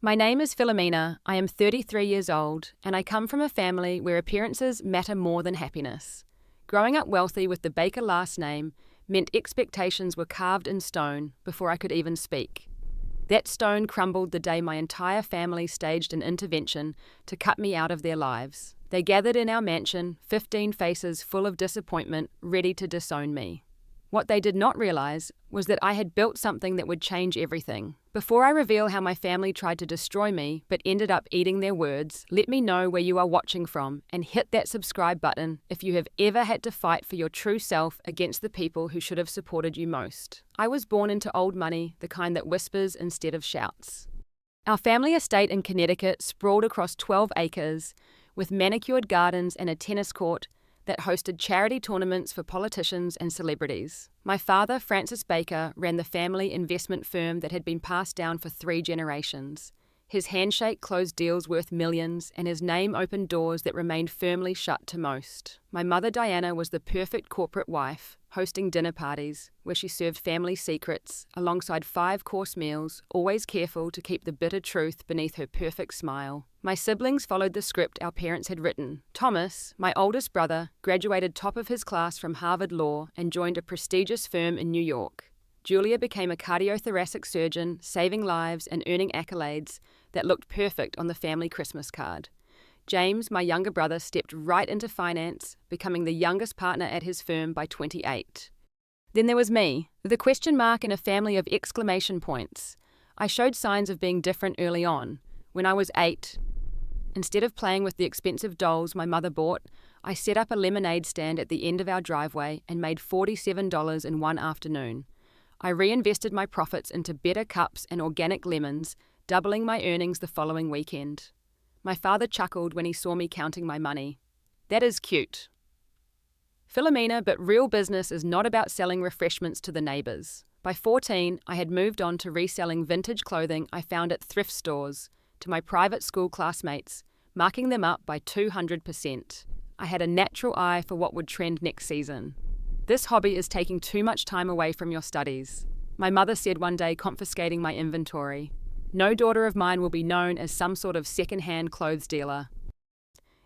My name is Philomena, I am 33 years old, and I come from a family where appearances matter more than happiness. Growing up wealthy with the Baker last name meant expectations were carved in stone before I could even speak. That stone crumbled the day my entire family staged an intervention to cut me out of their lives. They gathered in our mansion, 15 faces full of disappointment, ready to disown me. What they did not realize was that I had built something that would change everything. Before I reveal how my family tried to destroy me but ended up eating their words, let me know where you are watching from and hit that subscribe button if you have ever had to fight for your true self against the people who should have supported you most. I was born into old money, the kind that whispers instead of shouts. Our family estate in Connecticut sprawled across 12 acres with manicured gardens and a tennis court that hosted charity tournaments for politicians and celebrities. My father, Francis Baker, ran the family investment firm that had been passed down for 3 generations. His handshake closed deals worth millions, and his name opened doors that remained firmly shut to most. My mother, Diana, was the perfect corporate wife, hosting dinner parties where she served family secrets alongside 5-course meals, always careful to keep the bitter truth beneath her perfect smile. My siblings followed the script our parents had written. Thomas, my oldest brother, graduated top of his class from Harvard Law and joined a prestigious firm in New York. Julia became a cardiothoracic surgeon, saving lives and earning accolades that looked perfect on the family Christmas card. James, my younger brother, stepped right into finance, becoming the youngest partner at his firm by 28. Then there was me, the question mark in a family of exclamation points. I showed signs of being different early on. When I was 8, instead of playing with the expensive dolls my mother bought, I set up a lemonade stand at the end of our driveway and made $47 in one afternoon. I reinvested my profits into better cups and organic lemons, doubling my earnings the following weekend. My father chuckled when he saw me counting my money. That is cute. Philomena, but real business is not about selling refreshments to the neighbors. By 14, I had moved on to reselling vintage clothing I found at thrift stores to my private school classmates, marking them up by 200%. I had a natural eye for what would trend next season. This hobby is taking too much time away from your studies, my mother said one day, confiscating my inventory. No daughter of mine will be known as some sort of second-hand clothes dealer.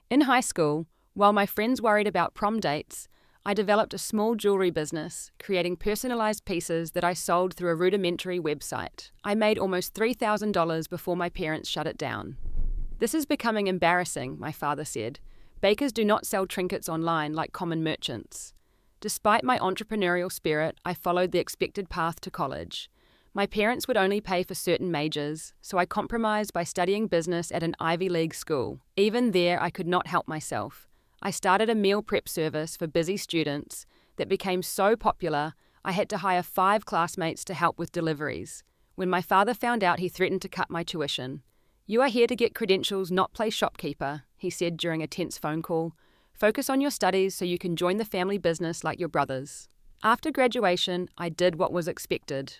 In high school, while my friends worried about prom dates, I developed a small jewelry business, creating personalized pieces that I sold through a rudimentary website. I made almost $3,000 before my parents shut it down. This is becoming embarrassing, my father said. Bakers do not sell trinkets online like common merchants. Despite my entrepreneurial spirit, I followed the expected path to college. My parents would only pay for certain majors, so I compromised by studying business at an Ivy League school. Even there, I could not help myself. I started a meal prep service for busy students that became so popular, I had to hire 5 classmates to help with deliveries. When my father found out, he threatened to cut my tuition. "You are here to get credentials, not play shopkeeper," he said during a tense phone call. "Focus on your studies so you can join the family business like your brothers." After graduation, I did what was expected.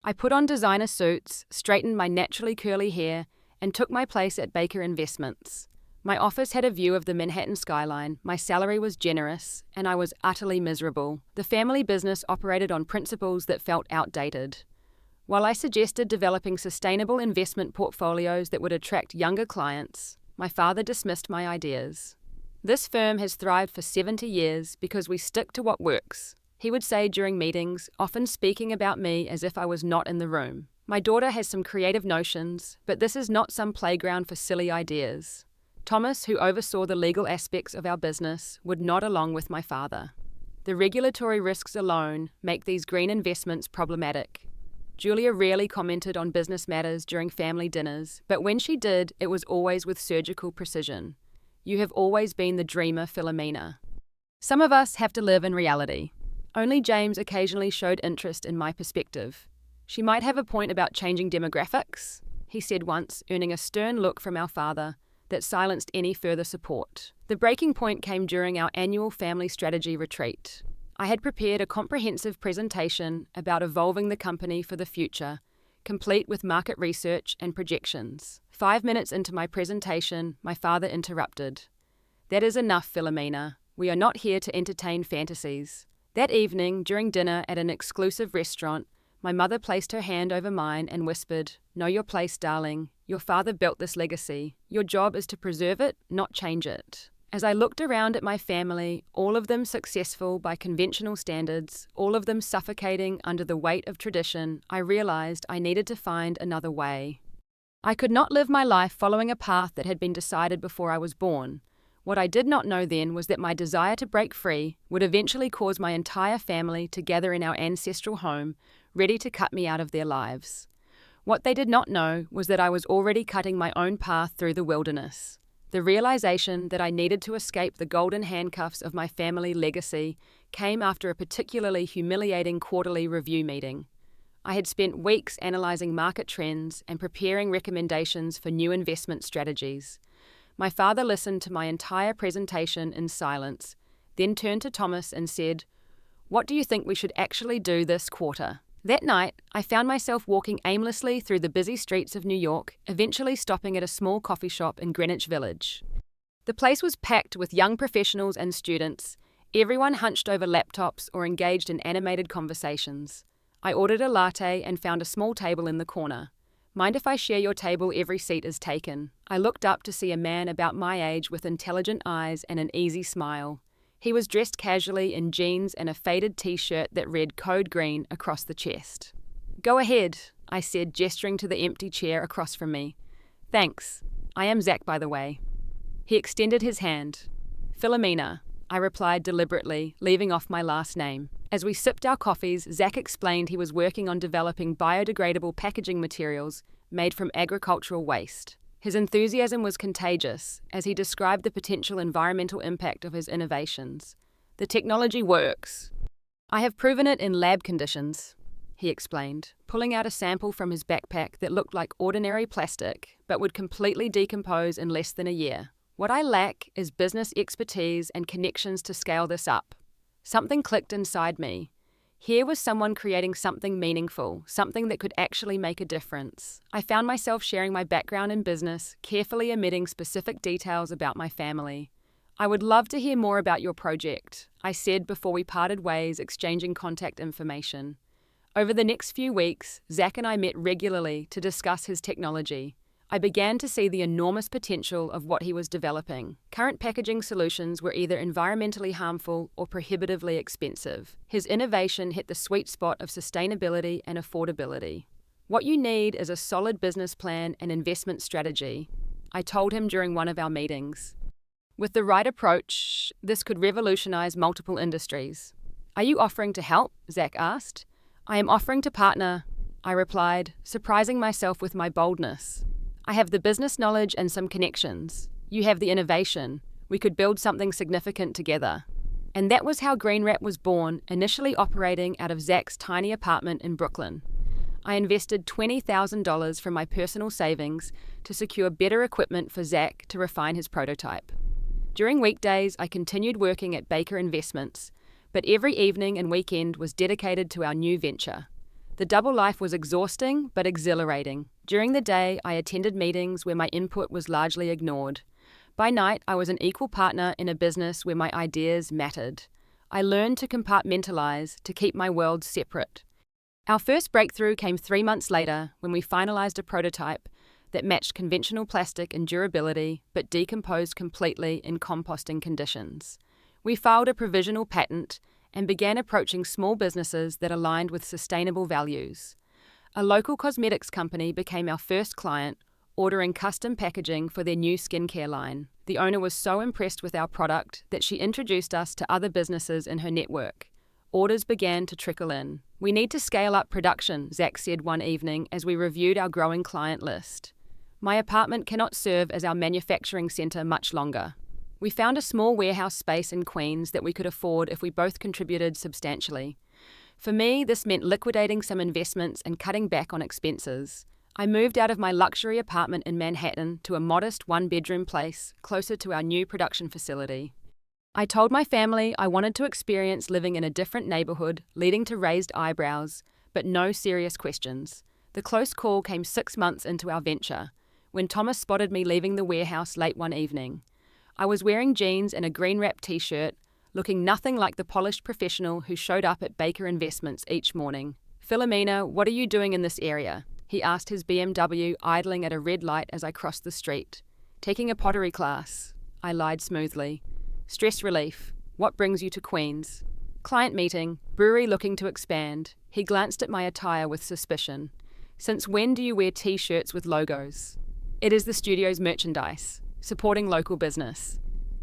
I put on designer suits, straightened my naturally curly hair, and took my place at Baker Investments. My office had a view of the Manhattan skyline, my salary was generous, and I was utterly miserable. The family business operated on principles that felt outdated. While I suggested developing sustainable investment portfolios that would attract younger clients, my father dismissed my ideas. "This firm has thrived for 70 years because we stick to what works," he would say during meetings, often speaking about me as if I was not in the room. "My daughter has some creative notions, but this is not some playground for silly ideas." Thomas, who oversaw the legal aspects of our business, would nod along with my father. The regulatory risks alone make these green investments problematic. Julia rarely commented on business matters during family dinners, but when she did, it was always with surgical precision. "You have always been the dreamer, Philomena." Some of us have to live in reality. Only James occasionally showed interest in my perspective. "She might have a point about changing demographics," he said once, earning a stern look from our father that silenced any further support. The breaking point came during our annual family strategy retreat. I had prepared a comprehensive presentation about evolving the company for the future, complete with market research and projections. 5 minutes into my presentation, my father interrupted. "That is enough, Philomena. We are not here to entertain fantasies." That evening, during dinner at an exclusive restaurant, My mother placed her hand over mine and whispered, "Know your place, darling. Your father built this legacy. Your job is to preserve it, not change it." As I looked around at my family, all of them successful by conventional standards, all of them suffocating under the weight of tradition, I realized I needed to find another way. I could not live my life following a path that had been decided before I was born. What I did not know then was that my desire to break free would eventually cause my entire family to gather in our ancestral home, ready to cut me out of their lives. What they did not know was that I was already cutting my own path through the wilderness. The realization that I needed to escape the golden handcuffs of my family legacy came after a particularly humiliating quarterly review meeting. I had spent weeks analyzing market trends and preparing recommendations for new investment strategies. My father listened to my entire presentation in silence, then turned to Thomas and said, "What do you think we should actually do this quarter?" That night, I found myself walking aimlessly through the busy streets of New York, eventually stopping at a small coffee shop in Greenwich Village. The place was packed with young professionals and students, everyone hunched over laptops or engaged in animated conversations. I ordered a latte and found a small table in the corner. "Mind if I share your table? Every seat is taken." I looked up to see a man about my age with intelligent eyes and an easy smile. He was dressed casually in jeans and a faded t-shirt that read Code Green across the chest. "Go ahead," I said, gesturing to the empty chair across from me. "Thanks. I am Zach, by the way." He extended his hand. "Philomena," I replied deliberately, leaving off my last name. As we sipped our coffees, Zach explained he was working on developing biodegradable packaging materials made from agricultural waste. His enthusiasm was contagious as he described the potential environmental impact of his innovations. "The technology works. I have proven it in lab conditions," he explained, pulling out a sample from his backpack that looked like ordinary plastic but would completely decompose in less than a year. "What I lack is business expertise and connections to scale this up." Something clicked inside me. Here was someone creating something meaningful, something that could actually make a difference. I found myself sharing my background in business, carefully omitting specific details about my family. "I would love to hear more about your project," I said before we parted ways, exchanging contact information. Over the next few weeks, Zach and I met regularly to discuss his technology. I began to see the enormous potential of what he was developing. Current packaging solutions were either environmentally harmful or prohibitively expensive. His innovation hit the sweet spot of sustainability and affordability. "What you need is a solid business plan and investment strategy," I told him during one of our meetings. "With the right approach, this could revolutionize multiple industries." "Are you offering to help?" Zach asked. "I am offering to partner," I replied, surprising myself with my boldness. "I have the business knowledge and some connections. You have the innovation. We could build something significant together." And that was how GreenWrap was born, initially operating out of Zach's tiny apartment in Brooklyn. I invested $20,000 from my personal savings to secure better equipment for Zach to refine his prototype. During weekdays, I continued working at Baker Investments, but every evening and weekend was dedicated to our new venture. The double life was exhausting but exhilarating. During the day, I attended meetings where my input was largely ignored. By night, I was an equal partner in a business where my ideas mattered. I learned to compartmentalize, to keep my worlds separate. Our first breakthrough came 3 months later when we finalized a prototype that matched conventional plastic in durability but decomposed completely in composting conditions. We filed a provisional patent and began approaching small businesses that aligned with sustainable values. A local cosmetics company became our first client, ordering custom packaging for their new skincare line. The owner was so impressed with our product that she introduced us to other businesses in her network. Orders began to trickle in. "We need to scale up production," Zach said one evening as we reviewed our growing client list. "My apartment cannot serve as our manufacturing center much longer." We found a small warehouse space in Queens that we could afford if we both contributed substantially. For me, this meant liquidating some investments and cutting back on expenses. I moved out of my luxury apartment in Manhattan to a modest one-bedroom place closer to our new production facility. I told my family I wanted to experience living in a different neighborhood, leading to raised eyebrows, but no serious questions. The close call came 6 months into our venture, when Thomas spotted me leaving the warehouse late one evening. I was wearing jeans and a GreenWrap t-shirt, looking nothing like the polished professional who showed up at Baker Investments each morning. "Philomena, what are you doing in this area?" he asked, his BMW idling at a red light as I crossed the street. "Taking a pottery class," I lied smoothly. "Stress relief. What brings you to Queens?" "Client meeting. Brewery looking to expand." He glanced at my attire with suspicion. "Since when do you wear t-shirts with logos?" "It is the studio's merchandise. Supporting local business."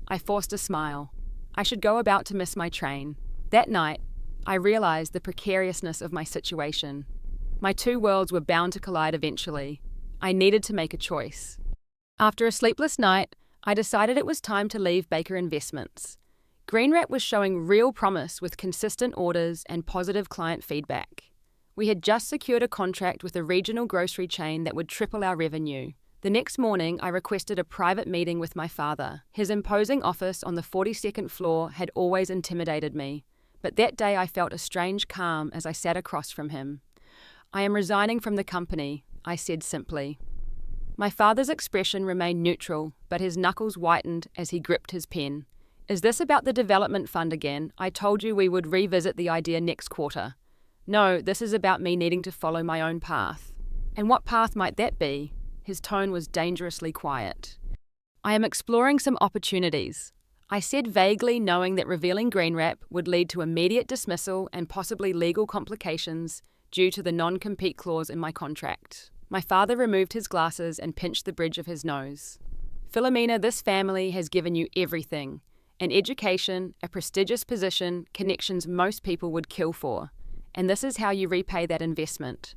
I forced a smile. I should go about to miss my train. That night, I realized the precariousness of my situation. My two worlds were bound to collide eventually. I needed to make a choice. After a sleepless night, I decided it was time to leave Baker Investments. GreenWrap was showing real promise with consistent orders and positive client feedback. We had just secured a contract with a regional grocery chain that would triple our revenue. The next morning, I requested a private meeting with my father. His imposing office on the 42nd floor had always intimidated me, but that day I felt a strange calm as I sat across from him. "I am resigning from the company," I said simply. My father's expression remained neutral, but his knuckles whitened as he gripped his pen. "Is this about the development fund again? I told you we would revisit the idea next quarter." "No, this is about me needing to follow my own path." "And what path might that be?" His tone was dangerously quiet. "I am exploring some opportunities," I said vaguely, knowing that revealing GreenWrap would lead to immediate dismissal and possibly legal complications due to the non-compete clause in my contract. My father removed his glasses and pinched the bridge of his nose. "Philomena, this family has given you everything. An education, a prestigious position, connections most people would kill for. And this is how you repay that investment."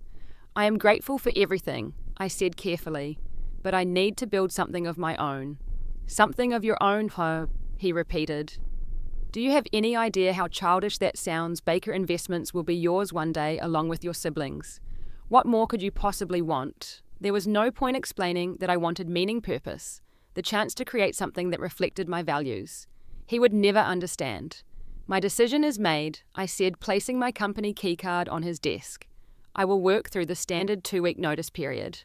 "I am grateful for everything," I said carefully, "but I need to build something of my own." "Something of your own, huh?" he repeated. "Do you have any idea how childish that sounds? Baker Investments will be yours one day along with your siblings. What more could you possibly want?" There was no point explaining that I wanted meaning, purpose, the chance to create something that reflected my values. He would never understand. "My decision is made," I said, placing my company keycard on his desk. "I will work through the standard 2-week notice period."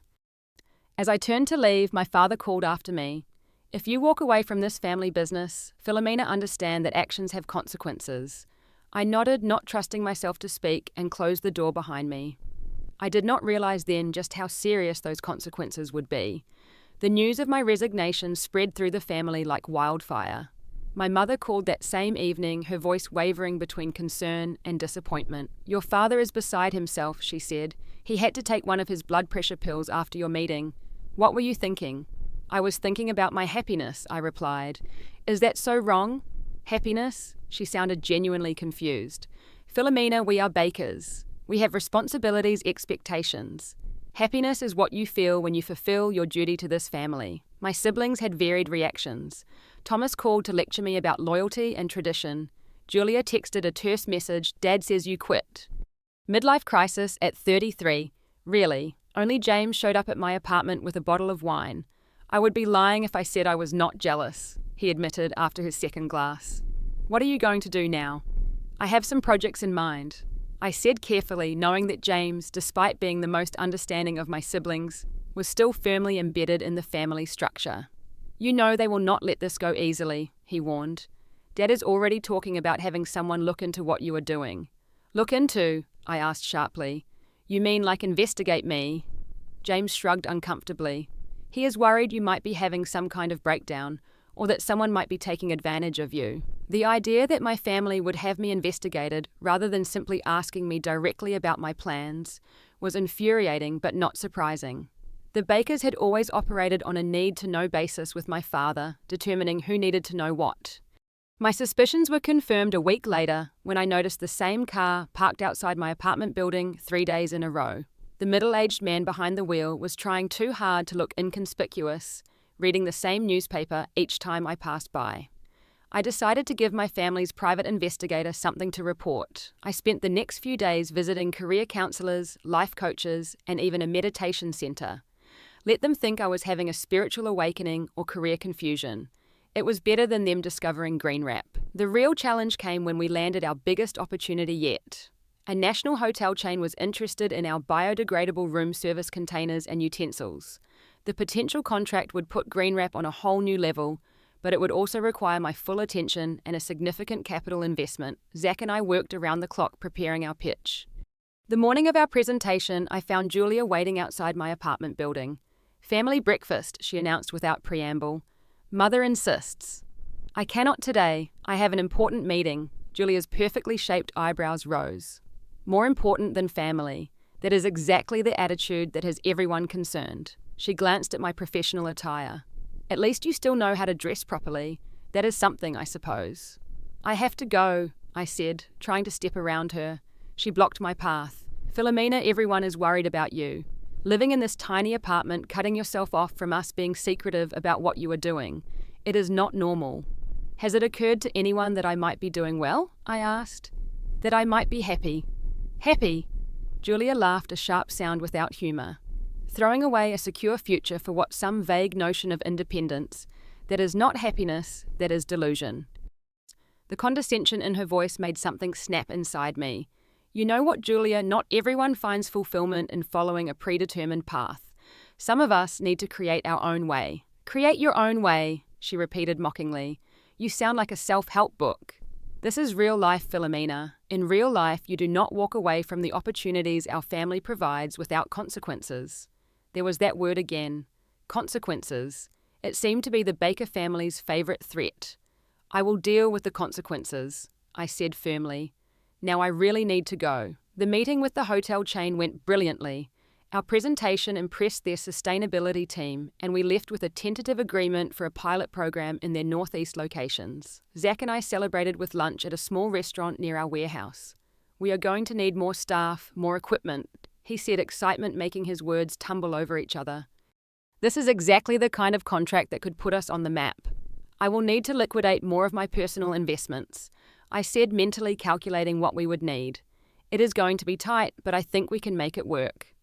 As I turned to leave, my father called after me. "If you walk away from this family business, Philomena, understand that actions have consequences." I nodded, not trusting myself to speak, and closed the door behind me. I did not realize then just how serious those consequences would be. The news of my resignation spread through the family like wildfire. My mother called that same evening, her voice wavering between concern and disappointment. "Your father is beside himself," she said. "He had to take one of his blood pressure pills after your meeting." "What were you thinking?" "I was thinking about my happiness," I replied. "Is that so wrong?" "Happiness?" She sounded genuinely confused. "Philomena, we are bakers. We have responsibilities, expectations. Happiness is what you feel when you fulfill your duty to this family." My siblings had varied reactions. Thomas called to lecture me about loyalty and tradition. Julia texted a terse message, "Dad says you quit." Midlife crisis at 33. Really, only James showed up at my apartment with a bottle of wine. "I would be lying if I said I was not jealous," he admitted after his second glass. "What are you going to do now?" "I have some projects in mind," I said carefully, knowing that James, despite being the most understanding of my siblings, was still firmly embedded in the family structure. "You know they will not let this go easily," he warned. "Dad is already talking about having someone look into what you are doing." "Look into?" I asked sharply. "You mean like investigate me?" James shrugged uncomfortably. "He is worried you might be having some kind of breakdown, or that someone might be taking advantage of you." The idea that my family would have me investigated rather than simply asking me directly about my plans was infuriating but not surprising. The Bakers had always operated on a need-to-know basis with my father, determining who needed to know what. My suspicions were confirmed a week later when I noticed the same car parked outside my apartment building 3 days in a row. The middle-aged man behind the wheel was trying too hard to look inconspicuous, reading the same newspaper each time I passed by. I decided to give my family's private investigator something to report. I spent the next few days visiting career counselors, life coaches, and even a meditation center. Let them think I was having a spiritual awakening or career confusion. It was better than them discovering GreenWrap. The real challenge came when we landed our biggest opportunity yet. A national hotel chain was interested in our biodegradable room service containers and utensils. The potential contract would put GreenWrap on a whole new level, but it would also require my full attention and a significant capital investment. Zach and I worked around the clock preparing our pitch. The morning of our presentation, I found Julia waiting outside my apartment building. "Family breakfast," she announced without preamble. "Mother insists." "I cannot today. I have an important meeting." Julia's perfectly shaped eyebrows rose. "More important than family. That is exactly the attitude that has everyone concerned." She glanced at my professional attire. "At least you still know how to dress properly. That is something, I suppose." "I have to go," I said, trying to step around her. She blocked my path. "Philomena, everyone is worried about you. Living in this tiny apartment, cutting yourself off from us, being secretive about what you are doing. It is not normal." "Has it occurred to anyone that I might be doing well?" I asked. "That I might be happy." "Happy?" Julia laughed, a sharp sound without humour. "Throwing away a secure future for what some vague notion of independence. That is not happiness, that is delusion." The condescension in her voice made something snap inside me. "You know what, Julia, not everyone finds fulfillment in following a predetermined path. Some of us need to create our own way." "Create your own way," she repeated mockingly. "You sound like a self-help book." "This is real life, Philomena. In real life, you do not walk away from the opportunities our family provides without consequences." There was that word again. Consequences. It seemed to be the Baker family's favourite threat. "I will deal with the consequences," I said firmly. "Now I really need to go." The meeting with the hotel chain went brilliantly. Our presentation impressed their sustainability team, and we left with a tentative agreement for a pilot program in their northeast locations. Zach and I celebrated with lunch at a small restaurant near our warehouse. "We are going to need more staff, more equipment," he said, excitement making his words tumble over each other. "This is exactly the kind of contract that could put us on the map." "I will need to liquidate more of my personal investments," I said, mentally calculating what we would need. "It is going to be tight, but I think we can make it work."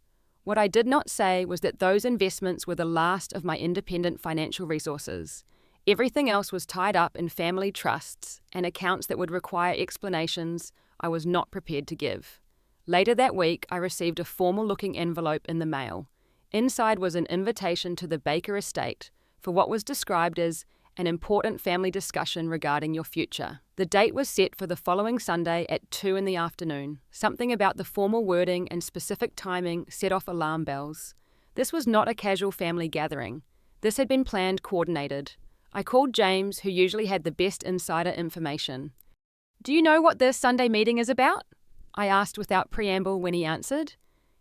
What I did not say was that those investments were the last of my independent financial resources. Everything else was tied up in family trusts and accounts that would require explanations I was not prepared to give. Later that week, I received a formal-looking envelope in the mail. Inside was an invitation to the Baker estate for what was described as an important family discussion regarding your future. The date was set for the following Sunday at 2 in the afternoon. Something about the formal wording and specific timing set off alarm bells. This was not a casual family gathering. This had been planned, coordinated. I called James, who usually had the best insider information. "Do you know what this Sunday meeting is about?" I asked without preamble when he answered.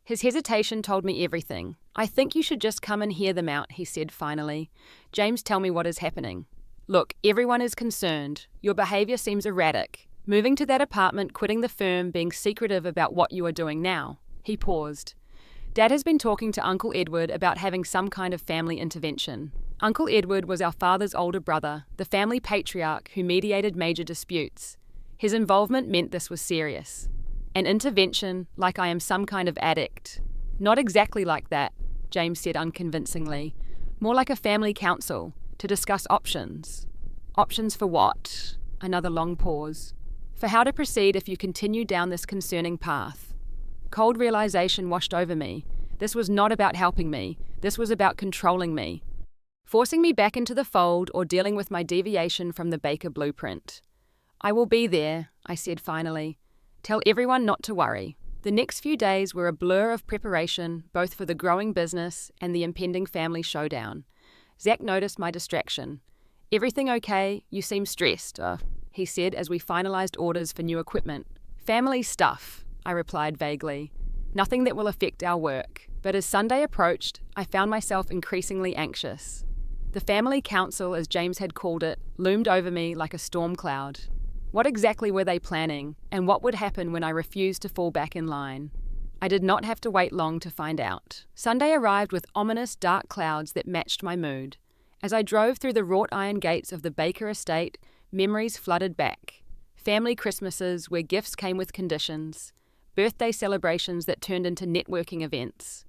His hesitation told me everything. "I think you should just come and hear them out," he said finally. "James, tell me what is happening." "Look, everyone is concerned. Your behaviour seems erratic. Moving to that apartment, quitting the firm, being secretive about what you are doing now." He paused. "Dad has been talking to Uncle Edward about having some kind of family intervention." Uncle Edward was our father's older brother, the family patriarch who mediated major disputes. His involvement meant this was serious. "An intervention, like I am some kind of addict." "Not exactly like that," James said unconvincingly. "More like a family council, to discuss options." "Options for what?" Another long pause. "For how to proceed if you continue down this concerning path." Cold realization washed over me. This was not about helping me. This was about controlling me. Forcing me back into the fold or dealing with my deviation from the Baker blueprint. "I will be there," I said finally. "Tell everyone not to worry." The next few days were a blur of preparation, both for the growing business and the impending family showdown. Zach noticed my distraction. "Everything okay? You seem stressed," he said as we finalized orders for new equipment. "Family stuff," I replied vaguely. "Nothing that will affect our work." But as Sunday approached, I found myself increasingly anxious. The family council, as James had called it, loomed over me like a storm cloud. What exactly were they planning, and what would happen when I refused to fall back in line? I did not have to wait long to find out. Sunday arrived with ominous dark clouds that matched my mood. As I drove through the wrought iron gates of the Baker estate, memories flooded back. Family Christmases where gifts came with conditions. Birthday celebrations that turned into networking events.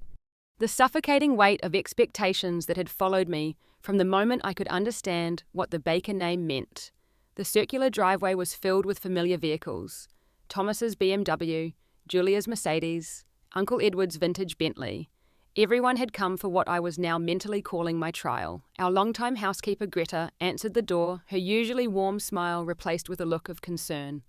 The suffocating weight of expectations that had followed me from the moment I could understand what the Baker name meant. The circular driveway was filled with familiar vehicles. Thomas's BMW, Julia's Mercedes, Uncle Edward's vintage Bentley. Everyone had come for what I was now mentally calling my trial. Our longtime housekeeper Greta answered the door, her usually warm smile replaced with a look of concern.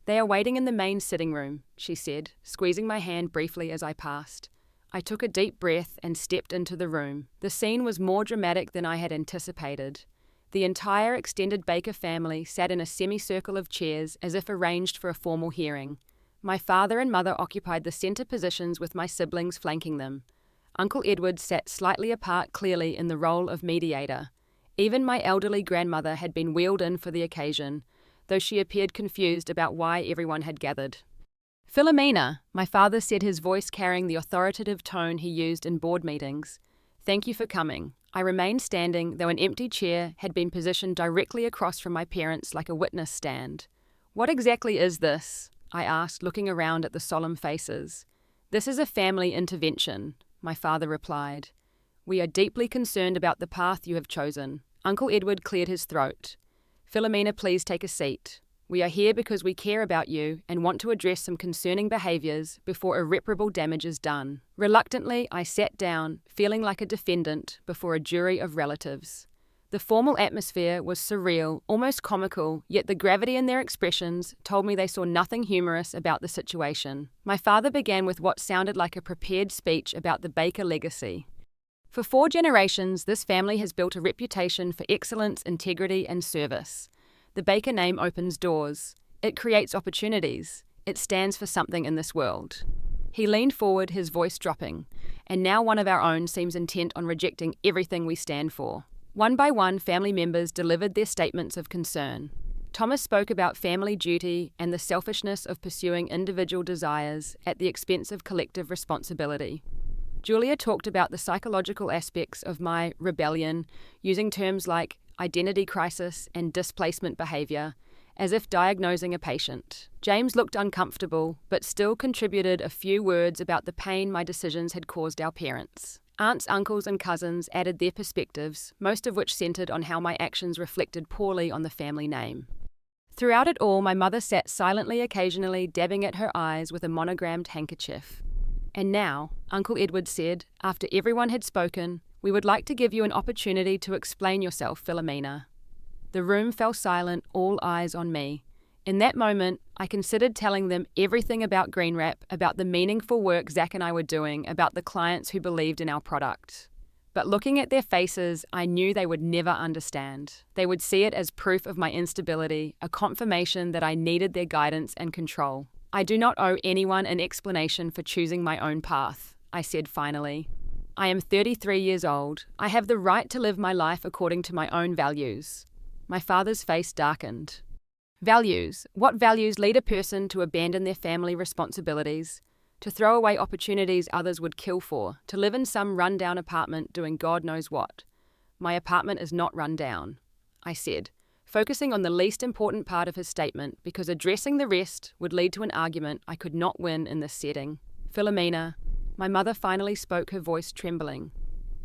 "They are waiting in the main sitting room," she said, squeezing my hand briefly as I passed. I took a deep breath and stepped into the room. The scene was more dramatic than I had anticipated. The entire extended Baker family sat in a semicircle of chairs as if arranged for a formal hearing. My father and mother occupied the centre positions with my siblings flanking them. Uncle Edward sat slightly apart, clearly in the role of mediator. Even my elderly grandmother had been wheeled in for the occasion, though she appeared confused about why everyone had gathered. "Philomena," my father said, his voice carrying the authoritative tone he used in board meetings. "Thank you for coming." I remained standing, though an empty chair had been positioned directly across from my parents like a witness stand. "What exactly is this?" I asked, looking around at the solemn faces. "This is a family intervention," my father replied. "We are deeply concerned about the path you have chosen." Uncle Edward cleared his throat. "Philomena, please take a seat. We are here because we care about you and want to address some concerning behaviours before irreparable damage is done." Reluctantly, I sat down, feeling like a defendant before a jury of relatives. The formal atmosphere was surreal, almost comical, yet the gravity in their expressions told me they saw nothing humorous about the situation. My father began with what sounded like a prepared speech about the Baker legacy. "For 4 generations, this family has built a reputation for excellence, integrity, and service. The Baker name opens doors. It creates opportunities. It stands for something in this world." He leaned forward, his voice dropping, "And now one of our own seems intent on rejecting everything we stand for." One by one, family members delivered their statements of concern. Thomas spoke about family duty and the selfishness of pursuing individual desires at the expense of collective responsibility. Julia talked about the psychological aspects of my rebellion, using terms like identity crisis and displacement behaviour, as if diagnosing a patient. James looked uncomfortable, but still contributed a few words about the pain my decisions had caused our parents. Aunts, uncles, and cousins added their perspectives, most of which centred on how my actions reflected poorly on the family name. Throughout it all, my mother sat silently, occasionally dabbing at her eyes with a monogrammed handkerchief. "And now," Uncle Edward said, after everyone had spoken, "we would like to give you an opportunity to explain yourself, Philomena." The room fell silent, all eyes on me. In that moment, I considered telling them everything about GreenWrap, about the meaningful work Zach and I were doing, about the clients who believed in our product. But looking at their faces, I knew they would never understand. They would see it as proof of my instability, a confirmation that I needed their guidance and control. "I do not owe anyone an explanation for choosing my own path," I said finally. "I am 33 years old. I have the right to live my life according to my own values." My father's face darkened. "Values? What values lead a person to abandon their family responsibilities, to throw away opportunities others would kill for, to live in some run-down apartment doing God knows what?" "My apartment is not run down," I said, focusing on the least important part of his statement because addressing the rest would lead to an argument I could not win in this setting. "Philomena," my mother finally spoke, her voice trembling,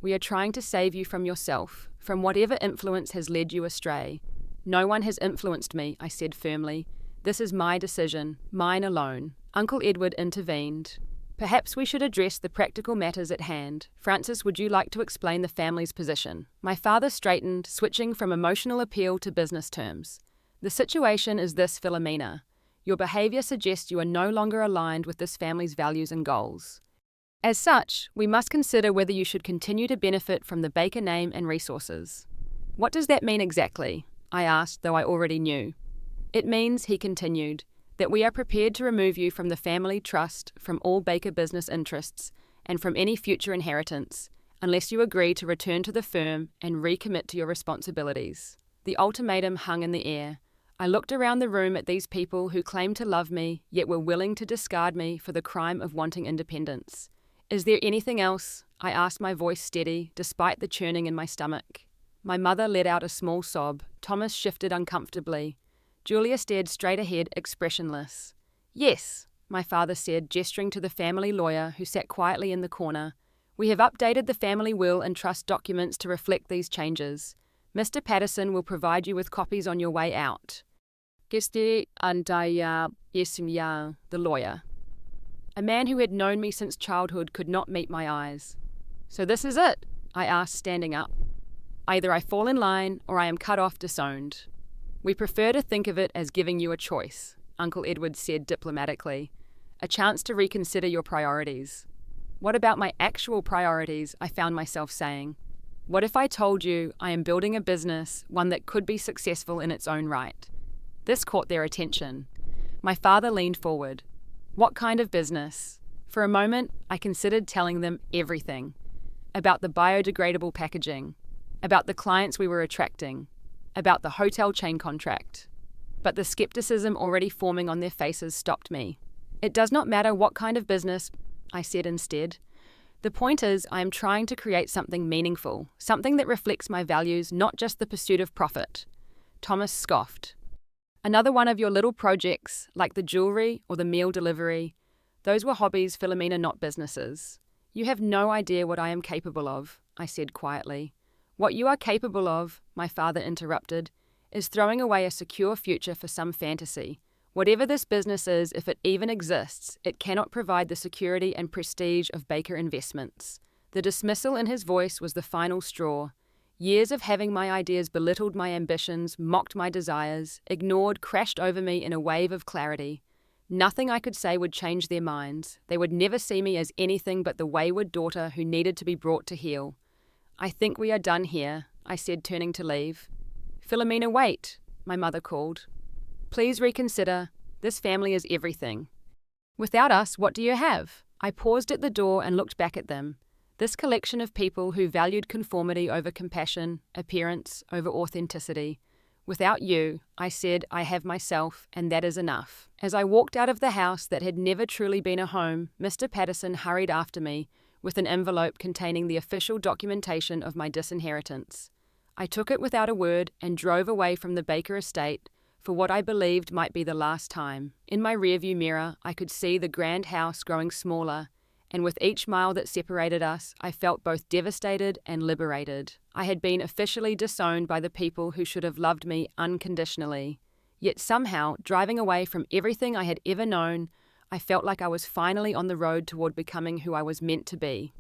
"we are trying to save you from yourself, from whatever influence has led you astray." "No one has influenced me," I said firmly. "This is my decision, mine alone." Uncle Edward intervened. "Perhaps we should address the practical matters at hand. Francis, would you like to explain the family's position?" My father straightened, switching from emotional appeal to business terms. "The situation is this, Philomena. Your behaviour suggests you are no longer aligned with this family's values and goals. As such, we must consider whether you should continue to benefit from the Baker name and resources." "What does that mean exactly?" I asked, though I already knew. "It means," he continued, "that we are prepared to remove you from the family trust, from all Baker business interests, and from any future inheritance, unless you agree to return to the firm and recommit to your responsibilities." The ultimatum hung in the air. I looked around the room at these people who claimed to love me, yet were willing to discard me for the crime of wanting independence. "Is there anything else?" I asked, my voice steady, despite the churning in my stomach. My mother let out a small sob. Thomas shifted uncomfortably. Julia stared straight ahead, expressionless. "Yes," my father said, gesturing to the family lawyer who sat quietly in the corner. "We have updated the family will and trust documents to reflect these changes. Mr. Patterson will provide you with copies on your way out." The lawyer. A man who had known me since childhood could not meet my eyes. "So this is it?" I asked, standing up. "Either I fall in line or I am cut off, disowned. We prefer to think of it as giving you a choice." Uncle Edward said diplomatically. A chance to reconsider your priorities. What about my actual priorities, I found myself saying. What if I told you I am building a business, one that could be successful in its own right? This caught their attention. My father leaned forward. What kind of business? For a moment, I considered telling them everything. About the biodegradable packaging, about the clients we were attracting, about the hotel chain contract. But the skepticism already forming on their faces stopped me. It does not matter what kind of business, I said instead. The point is, I am trying to create something meaningful, something that reflects my values, not just the pursuit of profit. Thomas scoffed. Another one of your little projects, like the jewelry or the meal delivery, those were hobbies, Philomena, not businesses. You have no idea what I am capable of, I said quietly. What you are capable of, my father interrupted, is throwing away a secure future for some fantasy. Whatever this business is, if it even exists, it cannot provide the security and prestige of Baker Investments. The dismissal in his voice was the final straw. Years of having my ideas belittled my ambitions, mocked my desires, ignored, crashed over me in a wave of clarity. Nothing I could say would change their minds. They would never see me as anything but the wayward daughter who needed to be brought to heel. I think we are done here, I said, turning to leave. Philomena, wait, my mother called. Please reconsider. This family is everything. Without us, what do you have? I paused at the door and looked back at them. This collection of people who valued conformity over compassion, appearance over authenticity. Without you, I said, I have myself, and that is enough. As I walked out of the house that had never truly been a home, Mr. Patterson hurried after me with an envelope containing the official documentation of my disinheritance. I took it without a word and drove away from the Baker estate for what I believed might be the last time. In my rearview mirror, I could see the grand house growing smaller, and with each mile that separated us, I felt both devastated and liberated. I had been officially disowned by the people who should have loved me unconditionally. Yet somehow, driving away from everything I had ever known, I felt like I was finally on the road toward becoming who I was meant to be.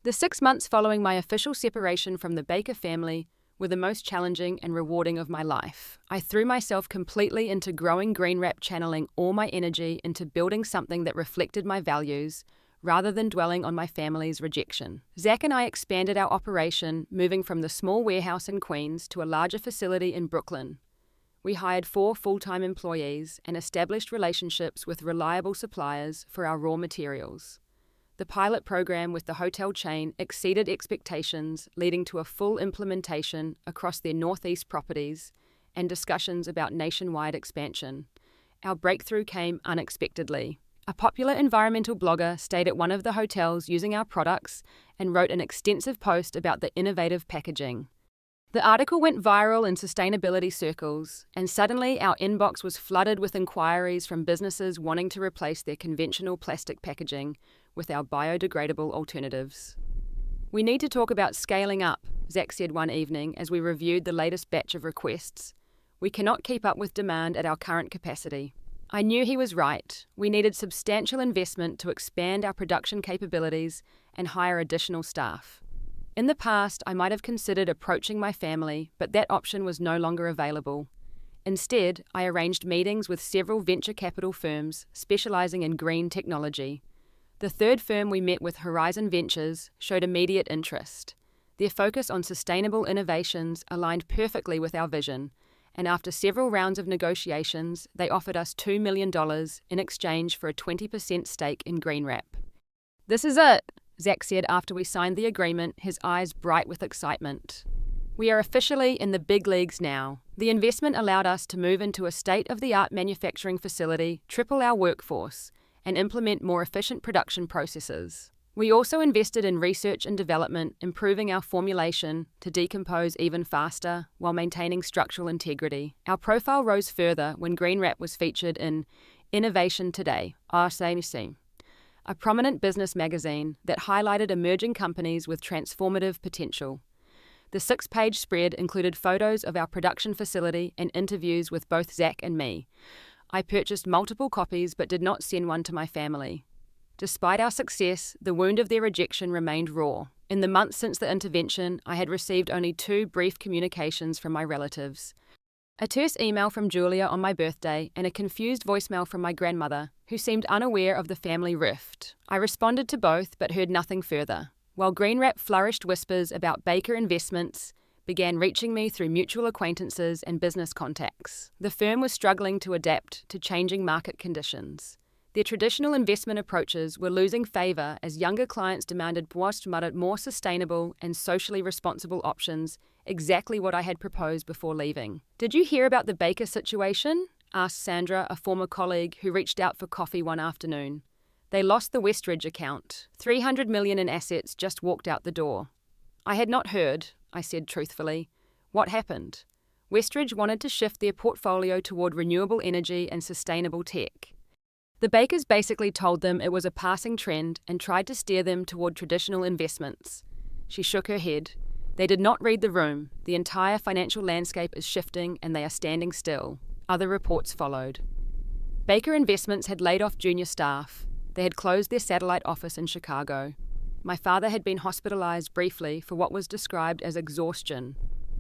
The 6 months following my official separation from the Baker family were the most challenging and rewarding of my life. I threw myself completely into growing GreenWrap, channeling all my energy into building something that reflected my values, rather than dwelling on my family's rejection. Zach and I expanded our operation, moving from the small warehouse in Queens to a larger facility in Brooklyn. We hired 4 full-time employees and established relationships with reliable suppliers for our raw materials. The pilot program with the hotel chain exceeded expectations, leading to a full implementation across their Northeast properties and discussions about nationwide expansion. Our breakthrough came unexpectedly. A popular environmental blogger stayed at one of the hotels using our products and wrote an extensive post about the innovative packaging. The article went viral in sustainability circles, and suddenly our inbox was flooded with inquiries from businesses wanting to replace their conventional plastic packaging with our biodegradable alternatives. We need to talk about scaling up, Zach said one evening as we reviewed the latest batch of requests. We cannot keep up with demand at our current capacity. I knew he was right. We needed substantial investment to expand our production capabilities and hire additional staff. In the past, I might have considered approaching my family, but that option was no longer available. Instead, I arranged meetings with several venture capital firms specializing in green technology. The third firm we met with, Horizon Ventures, showed immediate interest. Their focus on sustainable innovations aligned perfectly with our vision, and after several rounds of negotiations, they offered us $2 million in exchange for a 20% stake in GreenWrap. This is it, Zach said after we signed the agreement, his eyes bright with excitement. We are officially in the big leagues now. The investment allowed us to move into a state-of-the-art manufacturing facility, triple our workforce, and implement more efficient production processes. We also invested in research and development, improving our formulation to decompose even faster while maintaining structural integrity. Our profile rose further when GreenWrap was featured in Innovation Today, RCNC, a prominent business magazine that highlighted emerging companies with transformative potential. The 6-page spread included photos of our production facility and interviews with both Zach and me. I purchased multiple copies but did not send one to my family. Despite our success, the wound of their rejection remained raw. In the months since the intervention, I had received only 2 brief communications from my relatives. A terse email from Julia on my birthday and a confused voicemail from my grandmother, who seemed unaware of the family rift. I responded to both but heard nothing further, while Greenwrap flourished whispers about Baker Investments began reaching me through mutual acquaintances and business contacts. The firm was struggling to adapt to changing market conditions. Their traditional investment approaches were losing favour as younger clients demanded more sustainable and socially responsible options, exactly what I had proposed before leaving. "Did you hear about the Baker situation?" asked Sandra, a former colleague who reached out for coffee one afternoon. "They lost the Westridge account. $300 million in assets just walked out the door." "I had not heard," I said truthfully. "What happened?" "Westridge wanted to shift their portfolio toward renewable energy and sustainable tech. The Bakers basically told them it was a passing trend and tried to steer them toward traditional investments." She shook her head. "They did not read the room. The entire financial landscape is shifting and they are standing still." Other reports followed. Baker Investments had laid off junior staff. They had closed their satellite office in Chicago. My father had been hospitalized briefly for what was described as exhaustion,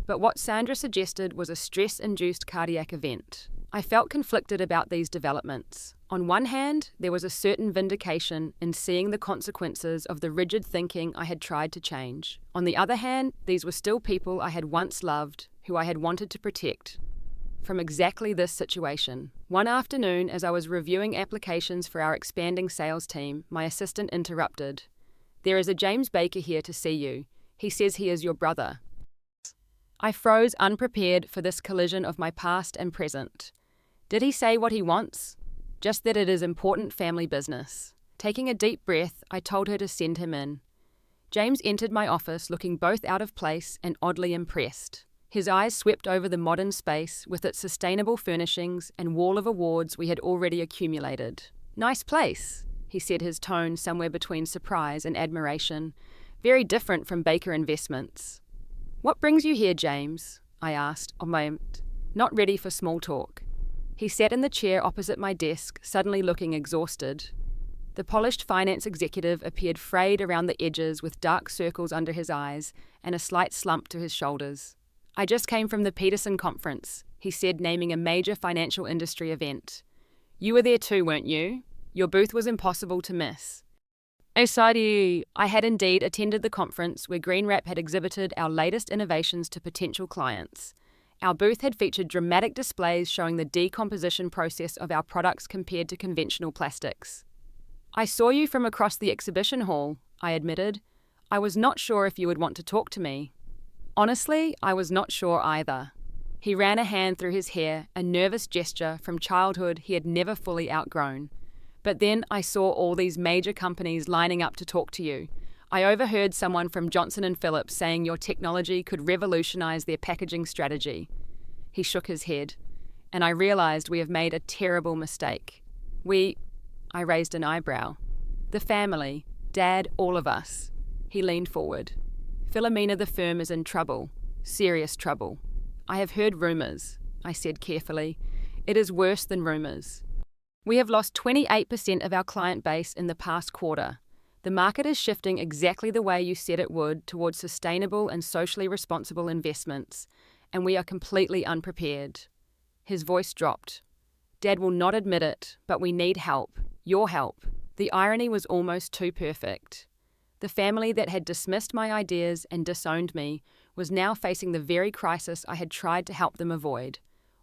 but what Sandra suggested was a stress-induced cardiac event. I felt conflicted about these developments. On one hand, there was a certain vindication in seeing the consequences of the rigid thinking I had tried to change. On the other hand, these were still people I had once loved, who I had wanted to protect from exactly this situation. One afternoon, as I was reviewing applications for our expanding sales team, my assistant interrupted. "There is a James Baker here to see you. He says he is your brother." I froze, unprepared for this collision of my past and present. Did he say what he wants? Just that it is important family business. Taking a deep breath, I told her to send him in. James entered my office looking both out of place and oddly impressed. His eyes swept over the modern space with its sustainable furnishings and wall of awards we had already accumulated. "Nice place," he said, his tone somewhere between surprise and admiration, very different from Baker Investments. "What brings you here, James?" I asked, not ready for small talk. He sat in the chair opposite my desk, suddenly looking exhausted. The polished finance executive appeared frayed around the edges with dark circles under his eyes and a slight slump to his shoulders. "I just came from the Peterson conference," he said, naming a major financial industry event. "You were there too, weren't you? Your booth was impossible to miss." I had indeed attended the conference where Greenwrap had exhibited our latest innovations to potential clients. Our booth had featured dramatic displays showing the decomposition process of our products compared to conventional plastics. "I saw you from across the exhibition hall," I admitted. "I was not sure if you would want to talk to me." Honestly, I was not sure either. He ran a hand through his hair, a nervous gesture from childhood he had never fully outgrown. "But then I saw all these major companies lining up to talk to you. I overheard someone from Johnson & Phillips saying your technology could revolutionize their packaging strategy." He shook his head. "And I realized we have made a terrible mistake. I raised an eyebrow. "The family, Dad, all of us." He leaned forward. "Philomena, the firm is in trouble. Serious trouble." "I have heard rumors," I said carefully. "It is worse than rumors. We have lost 28% of our client base in the past quarter. The market is shifting exactly the way you said it would towards sustainable and socially responsible investments, and we are completely unprepared." His voice dropped. "Dad will not admit it, but we need help. Your help." The irony was almost too perfect. The family that had dismissed my ideas and disowned me was now facing the very crisis I had tried to help them avoid.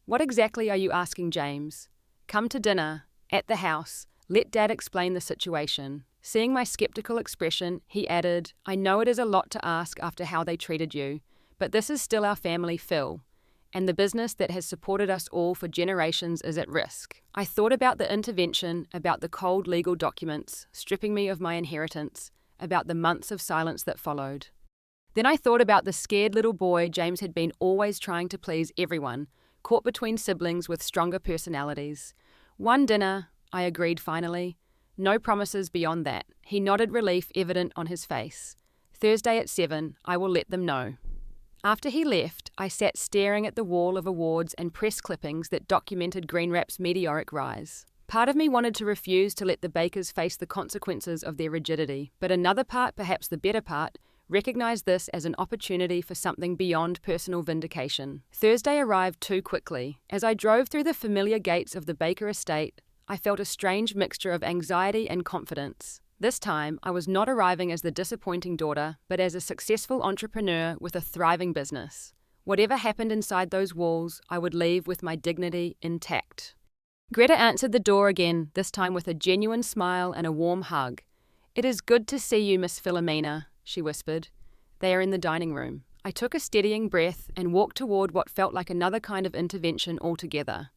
"What exactly are you asking, James?" "Come to dinner, at the house. Let Dad explain the situation." Seeing my skeptical expression, he added, "I know it is a lot to ask after how they treated you, but this is still our family, Phil, and the business that has supported us all for generations is at risk." I thought about the intervention, about the cold legal documents, stripping me of my inheritance, about the months of silence that followed. Then I thought about the scared little boy James had been, always trying to please everyone, caught between siblings with stronger personalities. "One dinner," I agreed finally. "No promises beyond that." He nodded, relief evident on his face. "Thursday at 7, I will let them know." After he left, I sat staring at the wall of awards and press clippings that documented Greenwrap's meteoric rise. Part of me wanted to refuse to let the Bakers face the consequences of their rigidity, but another part, perhaps the better part, recognized this as an opportunity for something beyond personal vindication. Thursday arrived too quickly. As I drove through the familiar gates of the Baker estate, I felt a strange mixture of anxiety and confidence. This time, I was not arriving as the disappointing daughter, but as a successful entrepreneur with a thriving business. Whatever happened inside those walls, I would leave with my dignity intact. Greta answered the door again, this time with a genuine smile and a warm hug. "It is good to see you, Miss Philomena," she whispered. "They are in the dining room." I took a steadying breath and walked toward what felt like another kind of intervention altogether.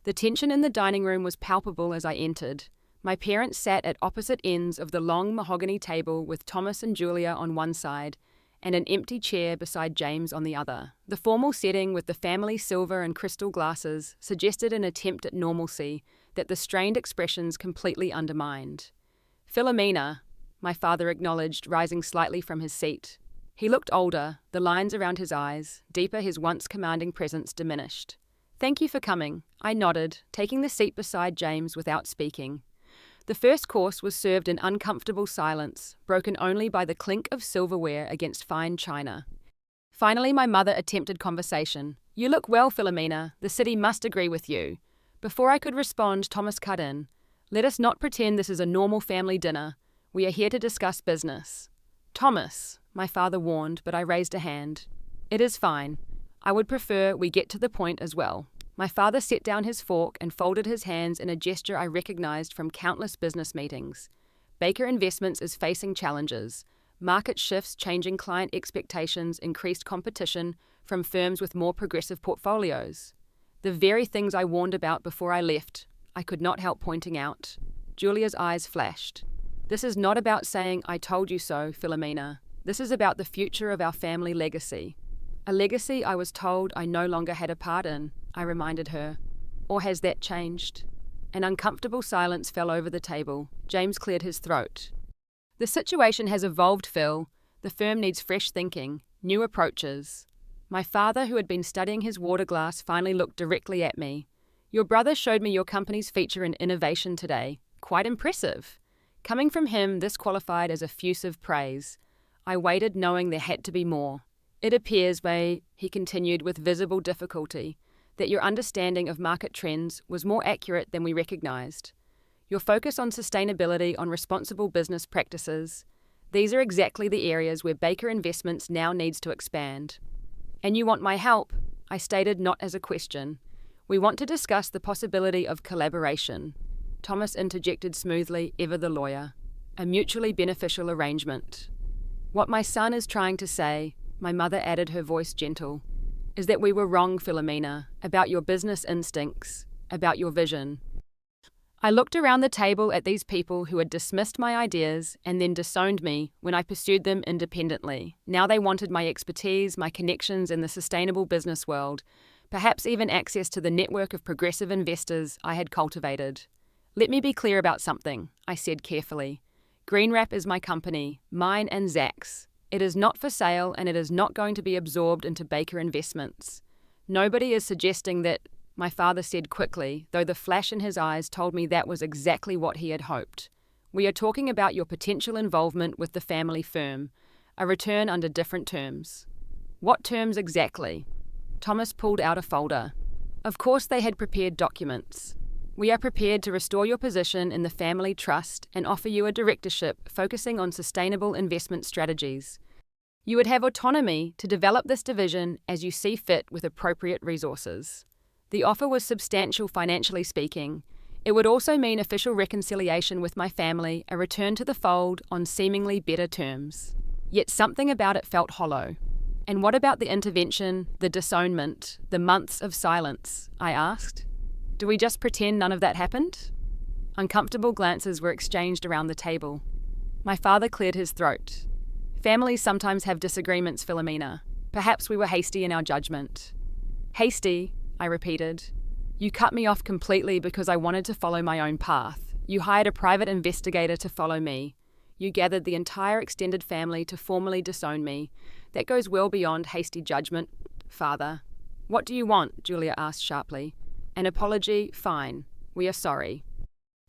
The tension in the dining room was palpable as I entered. My parents sat at opposite ends of the long mahogany table with Thomas and Julia on one side and an empty chair beside James on the other. The formal setting with the family silver and crystal glasses suggested an attempt at normalcy that the strained expressions completely undermined. "Philomena," my father acknowledged, rising slightly from his seat. He looked older, the lines around his eyes, deeper, his once commanding presence diminished. "Thank you for coming," I nodded, taking the seat beside James without speaking. The first course was served in uncomfortable silence, broken only by the clink of silverware against fine china. Finally, my mother attempted conversation. "You look well, Philomena. The city must agree with you." Before I could respond, Thomas cut in. "Let us not pretend this is a normal family dinner. We are here to discuss business." "Thomas," my father warned, but I raised a hand. "It is fine. I would prefer we get to the point as well." My father set down his fork and folded his hands in a gesture I recognized from countless business meetings. Baker Investments is facing challenges. Market shifts, changing client expectations, increased competition from firms with more progressive portfolios. The very things I warned about before I left, I could not help pointing out. Julia's eyes flashed. "This is not about saying, 'I told you so,' Philomena. This is about the future of our family legacy. A legacy I was told I no longer had a part in," I reminded her. "Or has that changed?" An uncomfortable silence fell over the table. James cleared his throat. "The situation has evolved, Phil. The firm needs fresh thinking, new approaches." My father, who had been studying his water glass, finally looked directly at me. "Your brother showed me your company's feature in innovation today. Quite impressive." Coming from him, this qualified as effusive praise. I waited, knowing there had to be more. "It appears, he continued with visible difficulty, that your understanding of market trends was more accurate than we recognized. Your focus on sustainability, on responsible business practices, these are exactly the areas where Baker Investments now needs to expand. And you want my help?" I stated, not as a question. "We want to discuss the possibility of collaboration." Thomas interjected smoothly, ever the lawyer. "A mutually beneficial arrangement." "What my son is trying to say," my mother added, her voice gentle, "is that we were wrong, Philomena, about your business instincts, about your vision." I looked around the table at these people who had dismissed my ideas and then disowned me when I pursued them independently. Now they wanted my expertise, my connections in the sustainable business world, perhaps even access to the network of progressive investors I had cultivated. "Let me be clear about something," I said carefully. "Greenwrap is my company, mine and Zach's. It is not for sale, and it is not going to be absorbed into Baker Investments. Nobody is suggesting that," my father said quickly, though the flash in his eyes told me that was exactly what he had hoped. "We are talking about your potential involvement with the family firm, a return under different terms." "What terms exactly?" Thomas pulled out a folder. Of course they had prepared documents. "We are prepared to restore your position in the family trust and offer you a directorship focusing on sustainable investment strategies. You would have autonomy to develop this division as you see fit with appropriate resources." The offer was substantial financially speaking. It would also mean official reconciliation with my family, a return to the fold on seemingly better terms. Yet something about it felt hollow. "And what about the intervention, the disownment, the months of silence?" I asked. "Do we just pretend none of that happened?" Uncomfortable glances were exchanged around the table. My father cleared his throat. "Families sometimes have disagreements, Philomena. Perhaps we were hasty in our judgment." "Hasty?" I repeated. "You cut me off completely because I wanted to follow my own path. You hired a private investigator to follow me. You gathered the entire extended family to formally disown me. That goes well beyond hasty judgment, father." "What do you want?" Julia asked sharply. "An apology? Fine. We are sorry."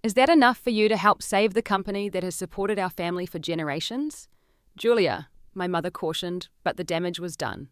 "Is that enough for you to help save the company that has supported our family for generations?" "Julia," my mother cautioned, but the damage was done.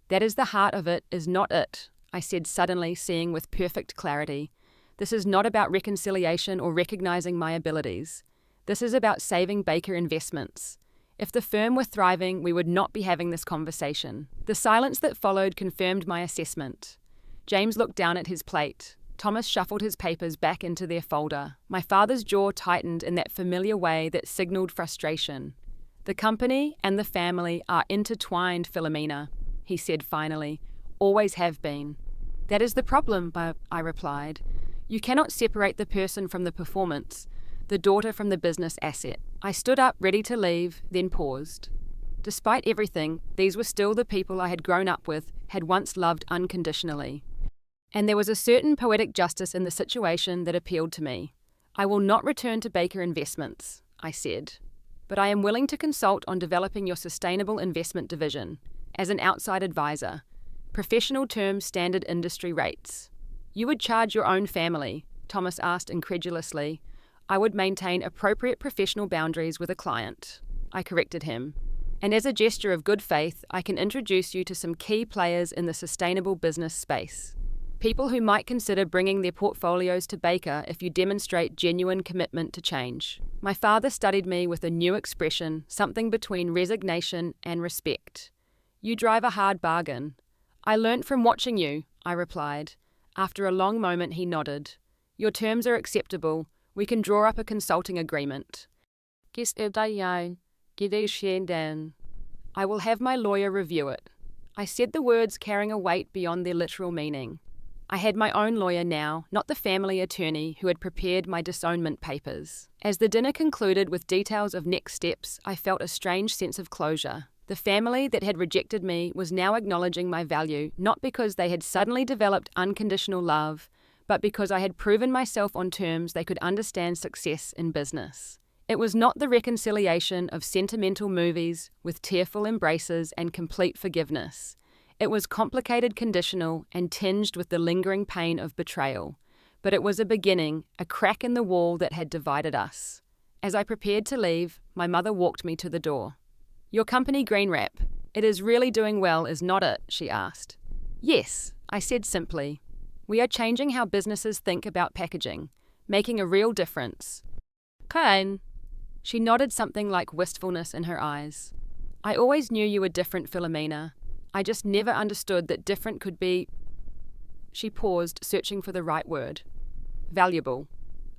That is the heart of it, is not it, I said, suddenly seeing with perfect clarity. This is not about reconciliation or recognizing my abilities. This is about saving Baker Investments. If the firm were thriving, we would not be having this conversation. The silence that followed confirmed my assessment. James looked down at his plate. Thomas shuffled his papers back into their folder. My father's jaw tightened in that familiar way that signaled frustration. The company and the family are intertwined, Philomena, he said finally. Always have been. That is the problem, I replied. You cannot separate the person from the performance, the daughter from the business asset. I stood up, ready to leave, then paused. Despite everything, these were still the people I had grown up with, had once loved unconditionally. And there was a certain poetic justice in the situation that appealed to me. I will not return to Baker Investments, I said, but I am willing to consult on developing your sustainable investment division as an outside advisor. Professional terms, standard industry rates. You would charge your own family, Thomas asked incredulously. I would maintain appropriate professional boundaries with a client, I corrected him. And as a gesture of good faith, I can introduce you to some key players in the sustainable business space. People who might consider bringing their portfolios to Baker if you demonstrate genuine commitment to change. My father studied me with a new expression, something between resignation and respect. You drive a hard bargain. I learnt from watching you, I replied. After a long moment he nodded. Your terms are acceptable. We can draw up a consulting agreement. I will have my lawyer review it. I said the words carrying a weight beyond their literal meaning. I had my own lawyer now, not the family attorney who had prepared my disownment papers. As the dinner concluded with details of next steps, I felt a strange sense of closure. The family that had rejected me was now acknowledging my value, not because they had suddenly developed unconditional love, but because I had proven myself on terms they could understand success in business. It was not the reconciliation of sentimental movies with tearful embraces and complete forgiveness. It was complicated, conditional, and tinged with the lingering pain of betrayal. But it was a beginning, a crack in the wall that had divided us. As I prepared to leave, my mother walked me to the door. Your company Green Wrap, it is really doing well, is not it? She asked. Yes, I said simply. We are changing how businesses think about packaging, making a real difference. Kind. She nodded, something like wistfulness in her eyes. I always knew you were different, Philomena. I just never understood that different could be... She paused, searching for the right word. Valuable,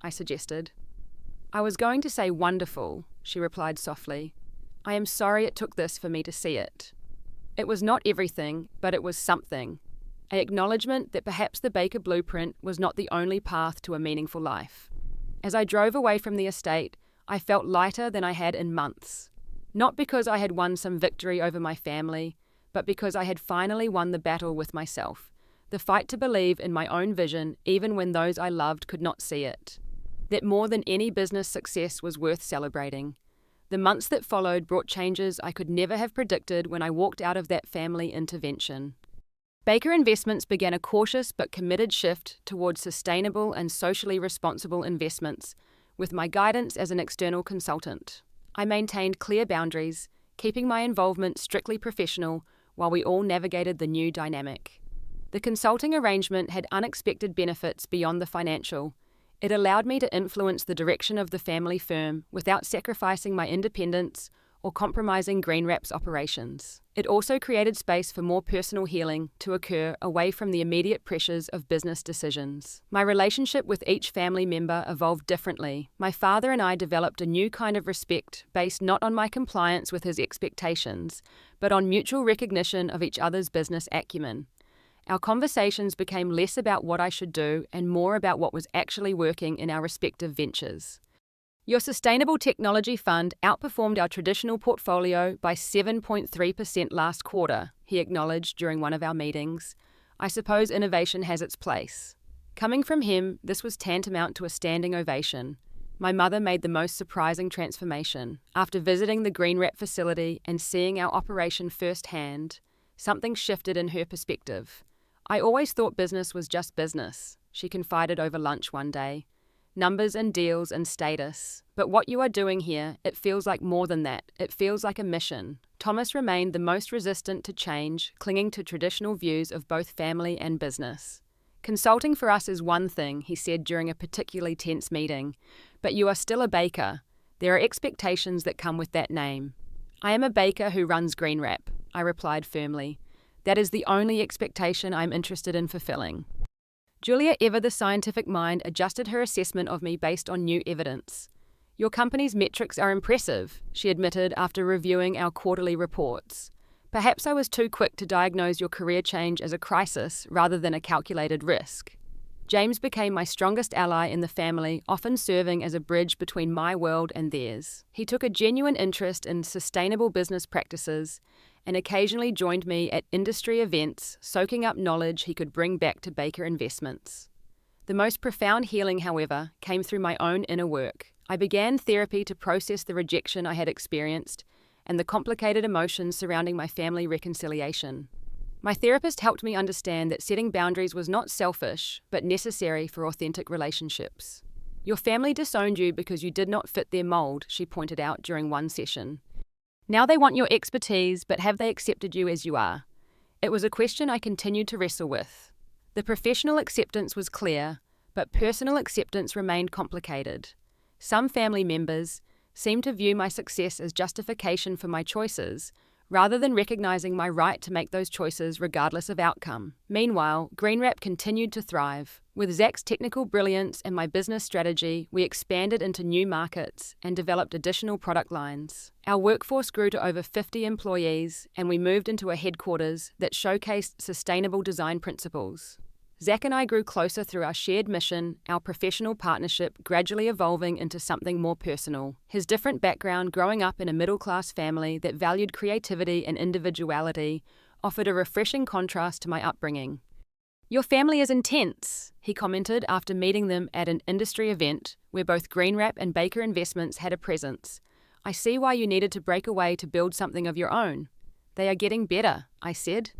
I suggested. I was going to say wonderful, she replied softly. I am sorry it took this for me to see it. It was not everything, but it was something. An acknowledgement that perhaps the Baker blueprint was not the only path to a meaningful life. As I drove away from the estate, I felt lighter than I had in months. Not because I had won some victory over my family, but because I had finally won the battle with myself, the fight to believe in my own vision even when those I loved could not see it. That more than any business success was worth celebrating. The months that followed brought changes I could never have predicted when I walked out of that family intervention. Baker Investments began a cautious but committed shift towards sustainable and socially responsible investments, with my guidance as an external consultant. I maintained clear boundaries, keeping my involvement strictly professional while we all navigated the new dynamic. The consulting arrangement had unexpected benefits beyond the financial. It allowed me to influence the direction of the family firm without sacrificing my independence or compromising Green Wrap's operations. It also created space for more personal healing to occur away from the immediate pressures of business decisions. My relationship with each family member evolved differently. My father and I developed a new kind of respect based not on my compliance with his expectations, but on mutual recognition of each other's business acumen. Our conversations became less about what I should do and more about what was actually working in our respective ventures. Your sustainable technology fund outperformed our traditional portfolio by 7.3% last quarter, he acknowledged during one of our meetings. I suppose innovation has its place. Coming from him, this was tantamount to a standing ovation. My mother made the most surprising transformation. After visiting the Green Wrap facility and seeing our operation firsthand, something shifted in her perspective. I always thought business was just business, she confided over lunch one day. numbers and deals and status. But what you are doing here, it feels like more than that. It feels like a mission. Thomas remained the most resistant to change, clinging to traditional views of both family and business. Consulting for us is one thing, he said during a particularly tense meeting, but you are still a baker. There are expectations that come with that name. I am a baker who runs Green Wrap, I replied firmly. That is the only expectation I'm interested in fulfilling. Julia, ever the scientific mind, adjusted her assessment of me based on new evidence. Your company's metrics are impressive, she admitted after reviewing our quarterly reports. Perhaps I was too quick to diagnose your career change as a crisis rather than a calculated risk. James became my strongest ally in the family, often serving as a bridge between my world and theirs. He took a genuine interest in sustainable business practices and occasionally joined me at industry events, soaking up knowledge he could bring back to Baker Investments. The most profound healing, however, came through my own inner work. I began therapy to process the rejection I had experienced and the complicated emotions surrounding my family reconciliation. My therapist helped me understand that setting boundaries was not selfish, but necessary for authentic relationships. Your family disowned you because you did not fit their mold, she pointed out during one session. Now they want your expertise, but have they accepted you as you are? It was a question I continued to wrestle with. The professional acceptance was clear, but personal acceptance remained complicated. Some family members seemed to view my success as justification for my choices, rather than recognizing my right to make those choices regardless of outcome. Meanwhile, Green Wrap continued to thrive. With Zach's technical brilliance and my business strategy, we expanded into new markets and developed additional product lines. Our workforce grew to over 50 employees, and we moved into a headquarters that showcased sustainable design principles. Zach and I grew closer through our shared mission, our professional partnership gradually evolving into something more personal. His different background, growing up in a middle-class family that valued creativity and individuality, offered a refreshing contrast to my upbringing. Your family is intense, he commented after meeting them at an industry event where both Green Wrap and Baker Investments had a presence. I see why you needed to break away to build something of your own. They are getting better, I said,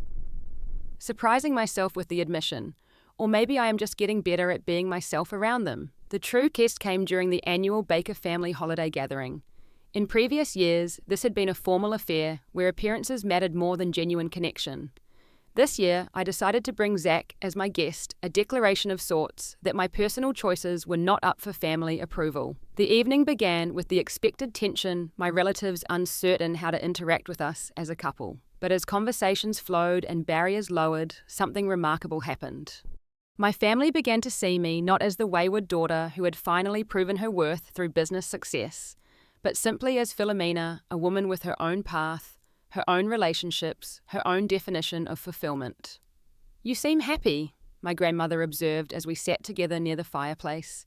surprising myself with the admission. Or maybe I am just getting better at being myself around them. The true test came during the annual Baker family holiday gathering. In previous years, this had been a formal affair where appearances mattered more than genuine connection. This year, I decided to bring Zach as my guest, a declaration of sorts that my personal choices were not up for family approval. The evening began with the expected tension, my relatives uncertain how to interact with us as a couple. But as conversations flowed and barriers lowered, something remarkable happened. My family began to see me not as the wayward daughter who had finally proven her worth through business success, but simply as Philomena, a woman with her own path, her own relationships, her own definition of fulfillment. You seem happy, my grandmother observed as we sat together near the fireplace.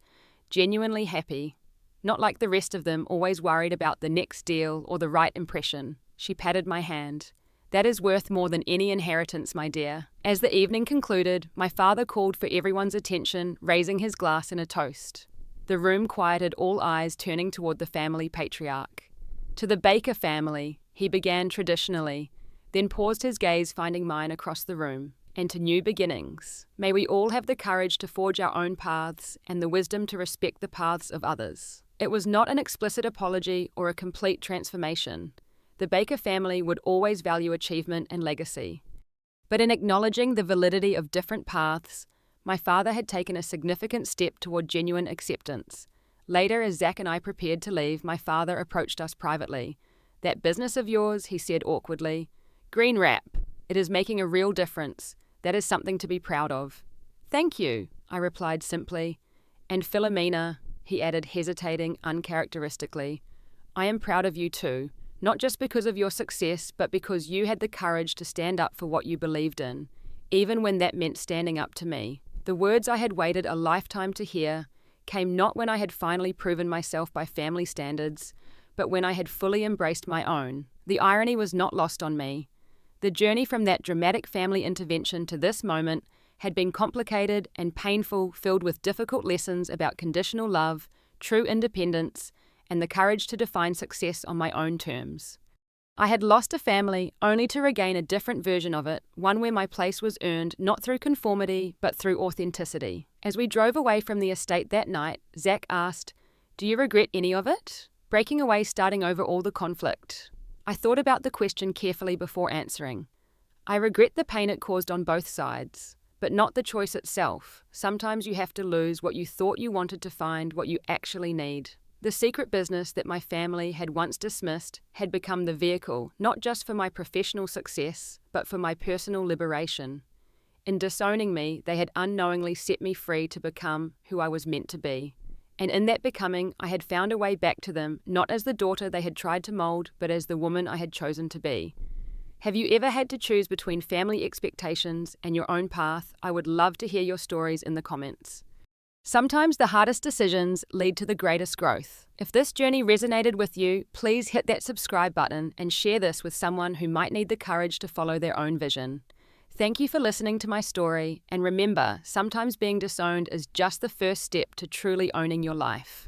Genuinely happy. Not like the rest of them, always worried about the next deal or the right impression. She patted my hand. That is worth more than any inheritance, my dear. As the evening concluded, my father called for everyone's attention, raising his glass in a toast. The room quieted, all eyes turning toward the family patriarch. To the Baker family, he began traditionally, then paused his gaze finding mine across the room. And to new beginnings. May we all have the courage to forge our own paths and the wisdom to respect the paths of others. It was not an explicit apology or a complete transformation. The Baker family would always value achievement and legacy. But in acknowledging the validity of different paths, my father had taken a significant step toward genuine acceptance. Later, as Zach and I prepared to leave, my father approached us privately. That business of yours, he said awkwardly. Green Wrap. It is making a real difference. That is something to be proud of. Thank you, I replied simply. And Philomena, he added, hesitating uncharacteristically. I am proud of you too. Not just because of your success, but because you had the courage to stand up for what you believed in, even when that meant standing up to me. The words I had waited a lifetime to hear came not when I had finally proven myself by family standards, but when I had fully embraced my own. The irony was not lost on me. The journey from that dramatic family intervention to this moment had been complicated and painful, filled with difficult lessons about conditional love, true independence, and the courage to define success on my own terms. I had lost a family only to regain a different version of it, one where my place was earned not through conformity but through authenticity. As we drove away from the estate that night, Zach asked, "Do you regret any of it? Breaking away, starting over all the conflict?" I thought about the question carefully before answering. I regret the pain it caused on both sides, but not the choice itself. Sometimes you have to lose what you thought you wanted to find what you actually need. The secret business that my family had once dismissed had become the vehicle, not just for my professional success, but for my personal liberation. In disowning me, they had unknowingly set me free to become who I was meant to be. And in that becoming, I had found a way back to them, not as the daughter they had tried to mold, but as the woman I had chosen to be. Have you ever had to choose between family expectations and your own path? I would love to hear your stories in the comments. Sometimes the hardest decisions lead to the greatest growth. If this journey resonated with you, please hit that subscribe button and share this with someone who might need the courage to follow their own vision. Thank you for listening to my story, and remember, sometimes being disowned is just the first step to truly owning your life.